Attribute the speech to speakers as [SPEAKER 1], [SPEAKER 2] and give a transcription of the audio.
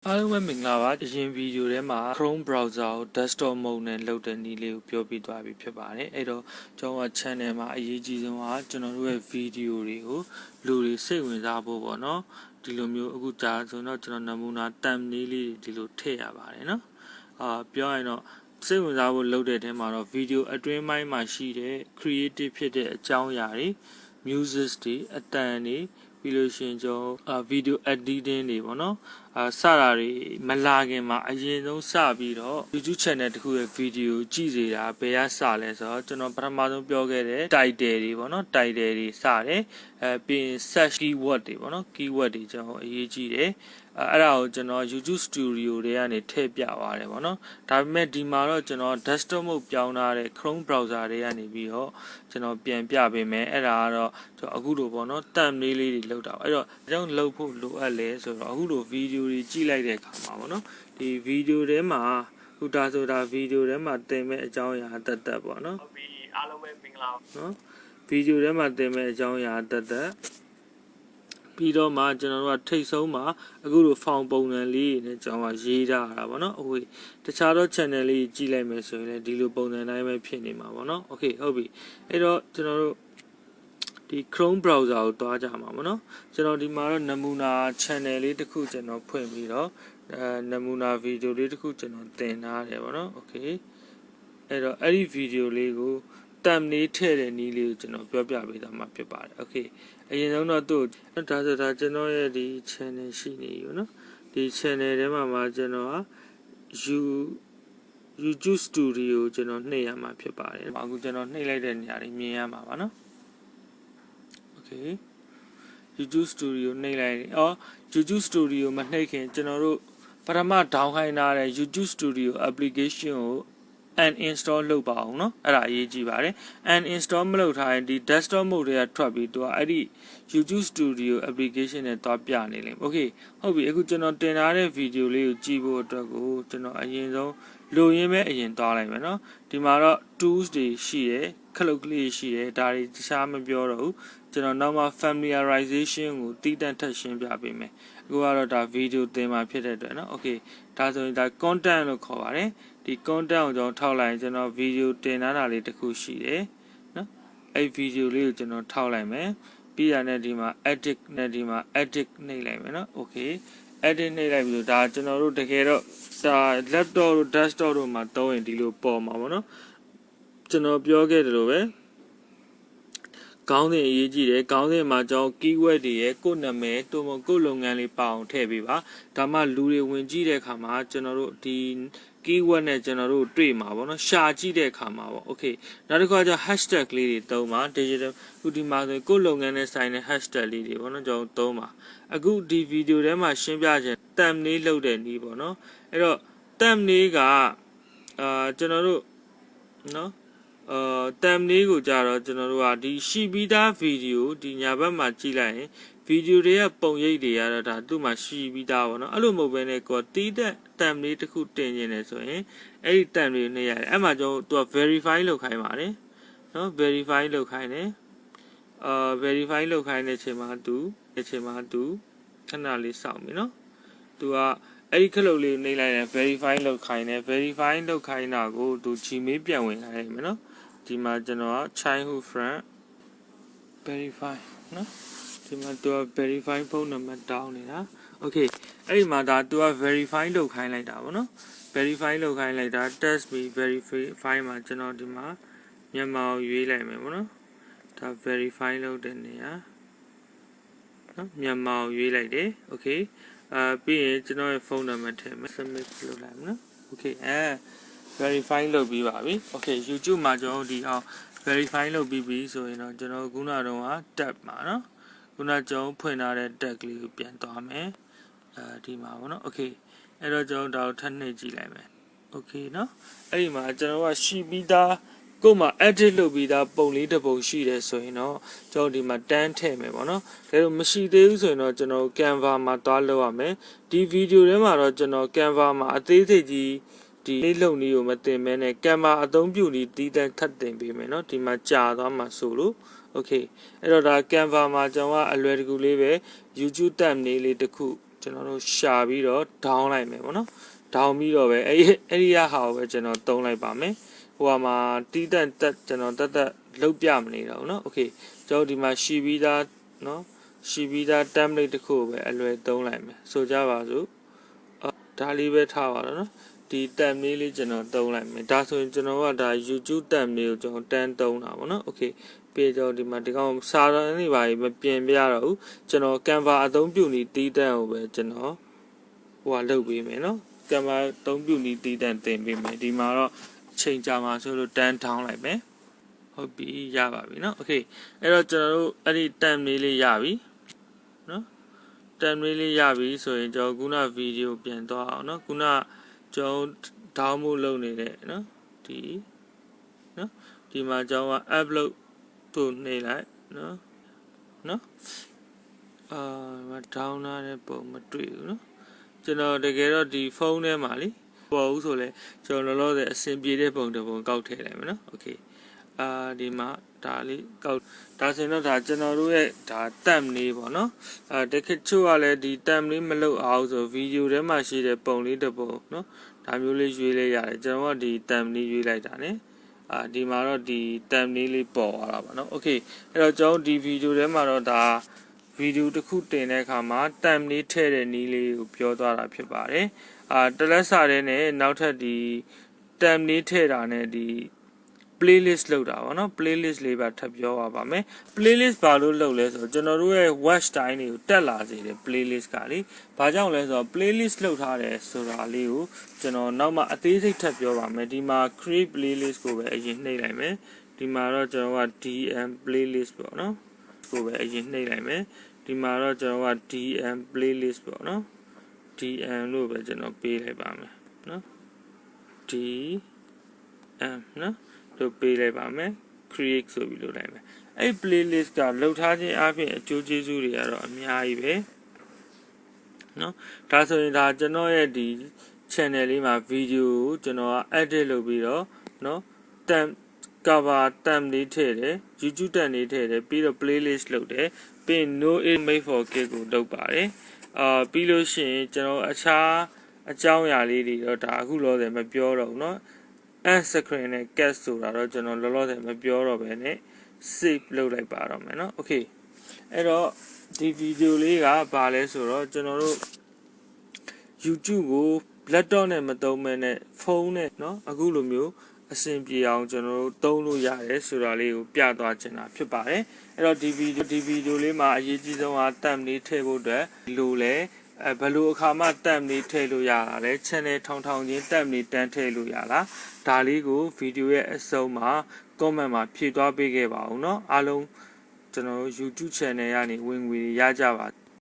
[SPEAKER 1] အားလုံးပဲမင်္ဂလာပါအရင်ဗီဒီယိုထဲမှာ Chrome browser ကို desktop mode နဲ့လုပ်တဲ့နည်းလေးကိုပြောပြသွားပြီဖြစ်ပါတယ်အဲ့တော့ကျွန်တော်က channel မှာအရေးကြီးဆုံးကကျွန်တော်တို့ရဲ့ဗီဒီယိုတွေကိုလူတွေစိတ်ဝင်စားဖို့ပေါ့နော်ဒီလိုမျိုးအခုဒါဆိုတော့ကျွန်တော်နမူနာ thumbnail လေးဒီလိုထည့်ရပါတယ်နော်ပြောရရင်တော့စိတ်ဝင်စားဖို့လုပ်တဲ့အထဲမှာတော့ဗီဒီယိုအတွင်းပိုင်းမှာရှိတဲ့ creative ဖြစ်တဲ့အကြောင်းအရာတွေ music တွေအတန်တွေပြီးလို့ရှိရင်ကျွန်တော် video editing တွေပေါ့နော်စတာတွေမလာခင်မှာအရင်ဆုံးစပြီးတော့ YouTube channel တခုရဲ့ video ကြည့်စေတာဘယ်ကစလဲဆိုတော့ကျွန်တော်ပထမဆုံးပြောခဲ့တဲ့ title တွေပေါ့နော် title တွေစတယ်ပြီးရင် search keyword တွေပေါ့နော် keyword တွေကျွန်တော်အရေးကြီးတယ်အဲ့ဒါကိုကျွန်တော် YouTube Studio တွေကနေထည့်ပြသွားတယ်ပေါ့နော်ဒါပေမဲ့ဒီမှာတော့ကျွန်တော် desktop mode ပြောင်းထားတဲ့ Chrome browser တွေကနေပြီးတော့ကျွန်တော်ပြန်ပြပေးမယ်အဲ့ဒါကတော့အခုလိုပေါ့နော် thumbnail လေးတွေလောက်တာအဲ့တော့အကြောင်းလောက်ဖို့လိုအပ်လဲဆိုတော့အခုလို video တွေကြည့်လိုက်တဲ့အခါမှာပေါ့နော်ဒီ video ထဲမှာခုဒါဆိုတာ video ထဲမှာတင်မဲ့အကြောင်းအရာတက်တက်ပေါ့နော်ဟုတ်ပြီအားလုံးပဲမင်္ဂလာနော် video ထဲမှာတင်မဲ့အကြောင်းအရာတက်တက်ပြီးတော့မှကျွန်တော်တို့ကထိတ်ဆုံးမှာအခုလို form ပုံစံလေးနဲ့ကျွန်တော်ကရေးထားတာပေါ့နော်အခုတခြားသော channel လေးကြည့်လိုက်မယ်ဆိုရင်လည်းဒီလိုပုံစံတိုင်းပဲဖြစ်နေမှာပေါ့နော် okay ဟုတ်ပြီအဲ့တော့ကျွန်တော်တို့ဒီ Chrome browser ကိုတွားကြမှာပေါ့နော်ကျွန်တော်ဒီမှာတော့နမူနာ channel လေးတစ်ခုကျွန်တော်ဖွင့်ပြီးတော့နမူနာ video လေးတစ်ခုကျွန်တော်တင်ထားတယ်ပေါ့နော် okay အဲ့တော့အဲ့ဒီ video လေးကိုthumbnail ထည့်တဲ့နည်းလေးကိုကျွန်တော်ပြောပြပေးသွားမှာဖြစ်ပါတယ် okay အရင်ဆုံးတော့ဒါဆိုတာကျွန်တော်ရဲ့ဒီ channel ရှိနေပြီနော်ဒီ channel ထဲမှာကျွန်တော်က YouTube Studio ကျွန်တော်နှိပ်ရမှာဖြစ်ပါတယ်အခုကျွန်တော်နှိပ်လိုက်တဲ့နေရာတွေမြင်ရမှာပါနော် okay YouTube Studio နှိပ်လိုက်YouTube Studio မနှိပ်ခင်ကျွန်တော်တို့ပထမ down ခိုင်းထားတဲ့ YouTube Studio application ကိုuninstall လုပ်ပါအောင်เนาะအဲ့ဒါအရေးကြီးပါတယ် uninstall မလုပ်ထားရင်ဒီ desktop mode တွေကထွက်ပြီးတော့အဲ့ဒီ YouTube Studio application နဲ့တွားပြနေလိမ့်မယ် okay ဟုတ်ပြီအခုကျွန်တော်တင်ထားတဲ့ video လေးကိုကြည့်ဖို့အတွက်ကိုကျွန်တော်အရင်ဆုံးလိုရင်းပဲအရင်တွားလိုက်မယ်เนาะဒီမှာတော့ tools တွေရှိတယ်ခလုတ်ကလေးရှိတယ်ဒါတွေတခြားမပြောတော့ဘူးကျွန်တော်နောက်မှ familiarization ကိုတည်တံ့ထပ်ရှင်းပြပေးမယ်အခုကတော့ဒါ video သင်မှာဖြစ်တဲ့အတွက်เนาะ okay ဒါဆိုရင်ဒါ content လို့ခေါ်ပါတယ်ဒီ content ကိုကျွန်တော်ထောက်လိုက်ရင်ကျွန်တော် video တင်ထားတာလေးတစ်ခုရှိတယ်เนาะအဲ့ video လေးကိုကျွန်တော်ထောက်လိုက်မယ်ပြီးရတဲ့ဒီမှာ edit နဲ့ဒီမှာ edit နှိပ်လိုက်မယ်เนาะ okay edit နှိပ်လိုက်ပြီးတော့ဒါကျွန်တော်တို့တကယ်တော့ဒါ laptop တို့ desktop တို့မှာသုံးရင်ဒီလိုပေါ်မှာပေါ့เนาะကျွန်တော်ပြောခဲ့တယ်လို့ပဲကောင်းတဲ့အရေးကြီးတယ်ကောင်းတဲ့မှာကျွန်တော် keyword တွေရဲ့ကိုယ့်နာမည်တို့မကိုယ့်လုပ်ငန်းလေးပါအောင်ထည့်ပေးပါဒါမှလူတွေဝင်ကြည့်တဲ့အခါမှာကျွန်တော်တို့ဒီ keyword နဲ့ကျွန်တော်တို့တွေ့မှာပေါ့နော်ရှာကြည့်တဲ့အခါမှာပေါ့ okay နောက်တစ်ခါကျ hashtag လေးတွေသုံးပါ digital ခုဒီမှာဆိုကိုယ့်လုပ်ငန်းနဲ့ဆိုင်တဲ့ hashtag လေးတွေပေါ့နော်ကျွန်တော်သုံးပါအခုဒီ video ထဲမှာရှင်းပြခြင်း thumbnail လုပ်တဲ့နည်းပေါ့နော်အဲ့တော့ thumbnail ကကျွန်တော်တို့နော်thumbnail ကိုကြတော့ကျွန်တော်တို့ကဒီရှိပြီးသား video ဒီညာဘက်မှာကြည့်လိုက်ရင် video တွေကပုံရိပ်တွေရတော့ဒါသူ့မှာရှိပြီးသားပေါ့နော်အဲ့လိုမဟုတ်ဘဲနဲ့ကိုတီးတဲ့ thumbnail တစ်ခုတင်နေတယ်ဆိုရင်အဲ့ဒီ thumbnail နဲ့ရတယ်အဲ့မှာကျွန်တော်သူက verify လုပ်ခိုင်းပါတယ်နော် verify လုပ်ခိုင်းတယ်verify လုပ်ခိုင်းတဲ့အချိန်မှာသူခဏလေးစောင့်ပြီနော်သူကအဲ့ဒီခလုတ်လေးနှိပ်လိုက်ရင် verify လုပ်ခိုင်းတယ် verify လုပ်ခိုင်းတာကိုသူ Gmail ပြန်ဝင်ခိုင်းမယ်နော်ဒီမှာကျွန်တော်က childhood friend verify နော်ဒီမှာသူက verify ဖုန်းနံပါတ်တောင်းနေတာ okay အဲ့ဒီမှာဒါသူက verify လုပ်ခိုင်းလိုက်တာပေါ့နော် verify လုပ်ခိုင်းလိုက်တာ test me verify မှာကျွန်တော်ဒီမှာမြန်မာကိုရွေးလိုက်မယ်ပေါ့နော်ဒါ verify လုပ်တဲ့နေရာနော်မြန်မာကိုရွေးလိုက်တယ် okay ပြီးရင်ကျွန်တော်ရဲ့ဖုန်းနံပါတ်ထည့်မယ် submit လုပ်လိုက်မယ်နော် okay verify လုပ်ပြီးပါပြီ okay YouTube မှာကျွန်တော်ဒီအောင် verify လုပ်ပြီးပြီဆိုရင်တော့ကျွန်တော်ခုနကတော့ tab မှာနော်ခုနကျွန်တော်ဖွင့်ထားတဲ့ tab ကလေးကိုပြန်သွားမယ်ဒီမှာပေါ့နော် okay အဲ့တော့ကျွန်တော်ဒါကိုထပ်နှိပ်ကြည့်လိုက်မယ် okay နော်အဲ့ဒီမှာကျွန်တော်ကရှိပြီးသားကို့မှာ edit လုပ်ပြီးသားပုံလေးတစ်ပုံရှိတယ်ဆိုရင်တော့ကျွန်တော်ဒီမှာတန်းထည့်မယ်ပေါ့နော်ဒါလို့မရှိသေးဘူးဆိုရင်တော့ကျွန်တော် Canva မှာသွားလုပ်ရမယ်ဒီ video ထဲမှာတော့ကျွန်တော် Canva မှာအသေးစိတ်ကြီးဒီလေးလုံနည်းကိုမတင်မဲနဲ့ကင်မရာအသုံးပြုပြီးတီးတန်းထပ်တင်ပေးမယ်เนาะဒီမှာကြာသွားမှာဆိုလို့ okay အဲ့တော့ဒါ Canva မှာကျွန်တော်ကအလွယ်တကူလေးပဲ YouTube thumbnail လေးတစ်ခု ကျွန်တော်တို့ရှာပြီးတော့ down လိုက်မယ်ပေါ့နော် down ပြီးတော့ပဲအဲ့ဒီဟာကိုပဲကျွန်တော်သုံးလိုက်ပါမယ်ဟိုမှာတီးတန့်တက်ကျွန်တော်တက်လုတ်ပြမနေတော့ဘူးเนาะ okay ကျွန်တော်ဒီမှာရှိပြီးသားเนาะရှိပြီးသား template တစ်ခုပဲအလွယ်သုံးလိုက်မယ်ဆိုကြပါစို့ဒါလေးပဲထားပါတော့เนาะဒီ template လေးကျွန်တော်သုံးလိုက်မယ်ဒါဆိုရင်ကျွန်တော်ကဒါ YouTube template ကိုကျွန်တော်တန်းသုံးတာပေါ့เนาะ okay ပြီးတော့ဒီမှာဒီကောင်စာရင်းတွေပါမပြင်ပြရတော့ဘူးကျွန်တော် Canva အသုံးပြုနေတီးတန့်ကိုပဲကျွန်တော်ဟိုလုပ်ပေးမယ်เนาะ Canva အသုံးပြုနေတီးတန့်သင်ပေးမယ်ဒီမှာတော့ချိန်ကြာမှာဆိုလို့တန်းထောင်းလိုက်မယ်ဟုတ်ပြီရပါပြီเนาะ okay အဲ့တော့ကျွန်တော်တို့အဲ့ဒီ template လေးရပြီเนาะ template လေးရပြီဆိုရင်ကျွန်တော်ခုနဗီဒီယိုပြန်သွားအောင်เนาะခုနကျွန်တော် download လုပ်နေတဲ့เนาะဒီเนาะဒီမှာကျွန်တော်က upload တို့နှိပ်လိုက်เนาะမ down လာတဲ့ပုံမတွေ့ဘူးเนาะကျွန်တော်တကယ်တော့ဒီဖုန်းထဲမှာလीပေါ်ဦးဆိုလဲကျွန်တော်လောလောဆယ်အဆင်ပြေတဲ့ပုံတစ်ပုံကောက်ထည့်လိုက်မယ်เนาะ okay ဒီမှာဒါလေးကောက်ဒါဆိုရင်တော့ဒါကျွန်တော်တို့ရဲ့ဒါ thumb လေးပေါ့เนาะတကယ်ချို့ကလည်းဒီ thumb လေးမလုပ်အောင်ဆိုဗီဒီယိုထဲမှာရှိတဲ့ပုံလေးတစ်ပုံเนาะဒါမျိုးလေးရွေးလိုက်ရတယ်ကျွန်တော်ကဒီ thumb လေးရွေးလိုက်တာ ਨੇ ဒီမှာတော့ဒီ thumb လေးပေါ်သွားတာပါเนาะ okay အဲ့တော့ကျွန်တော်ဒီဗီဒီယိုထဲမှာတော့ဒါဗီဒီယိုတစ်ခုတင်တဲ့အခါမှာ thumb လေးထည့်တဲ့နည်းလေးကိုပြောသွားတာဖြစ်ပါတယ်တလက်စာတဲ့နဲ့နောက်ထပ်ဒီ thumb လေးထည့်တာနဲ့ဒီ playlist လောက်တာပါเนาะ playlist လေးပါထပ်ပြောပါမယ် playlist ဘာလို့လုပ်လဲဆိုတော့ကျွန်တော်တို့ရဲ့ watch time တွေကိုတက်လာစေတယ် playlist ကလေဘာကြောင့်လဲဆိုတော့ playlist လောက်ထားတယ်ဆိုတာလေးကိုကျွန်တော်နောက်မှအသေးစိတ်ထပ်ပြောပါမယ်ဒီမှာ create playlist ကိုပဲအရင်နှိပ်လိုက်မယ်ဒီမှာတော့ကျွန်တော်က dm playlist ပေါ့เนาะကိုပဲအရင်နှိပ်လိုက်မယ်ဒီမှာတော့ကျွန်တော်က dm playlist ပေါ့เนาะ dm လို့ပဲကျွန်တော်ပေးလိုက်ပါမယ်เนาะ dm เนาะတို့ပေးလိုက်ပါမယ် create ဆိုပြီးလုပ်လိုက်မယ်အဲ့ playlist ကလှုပ်ထားခြင်းအပြင်အကျိုးကျေးဇူးတွေကတော့အများကြီးပဲเนาะဒါဆိုရင်ဒါကျွန်တော်ရဲ့ဒီ channel လေးမှာ video ကိုကျွန်တော်က edit လုပ်ပြီးတော့เนาะ cover thumb လေးထည့်တယ် YouTube တက်လေးထည့်တယ်ပြီးတော့ playlist လုပ်တယ်ပြီး no is made for kids ကိုလုပ်ပါတယ်ပြီးလို့ရှိရင်ကျွန်တော်အခြားအကြောင်းအရာလေးတွေတော့ဒါအခုလောဆယ်မပြောတော့ဘူးเนาะand screen နဲ့ cast ဆိုတာတော့ကျွန်တော်လောလောဆယ်မပြောတော့ဘဲနဲ့ save လုပ်လိုက်ပါတော့မယ်เนาะ okay အဲ့တော့ဒီဗီဒီယိုလေးကဘာလဲဆိုတော့ကျွန်တော်တို့ YouTube ကို laptop နဲ့မသုံးမဲနဲ့ဖုန်းနဲ့เนาะအခုလိုမျိုးအဆင်ပြေအောင်ကျွန်တော်တို့သုံးလို့ရတယ်ဆိုတာလေးကိုပြသွားချင်တာဖြစ်ပါတယ်အဲ့တော့ဒီဗီဒီယိုလေးမှာအရေးကြီးဆုံးက thumb လေးထည့်ဖို့အတွက်လိုလဲဘယ်လိုအခါမှ thumb လေးထည့်လို့ရတာလဲ channel ထောင်ချင်း thumb လေးတန်းထည့်လို့ရလားဒါလေးကိုဗီဒီယိုရဲ့အဆုံးမှာ comment မှာဖြည့်သွားပေးခဲ့ပါဦးเนาะအားလုံးကျွန်တော်တို့ YouTube channel ကနေဝင်ငွေရကြပါ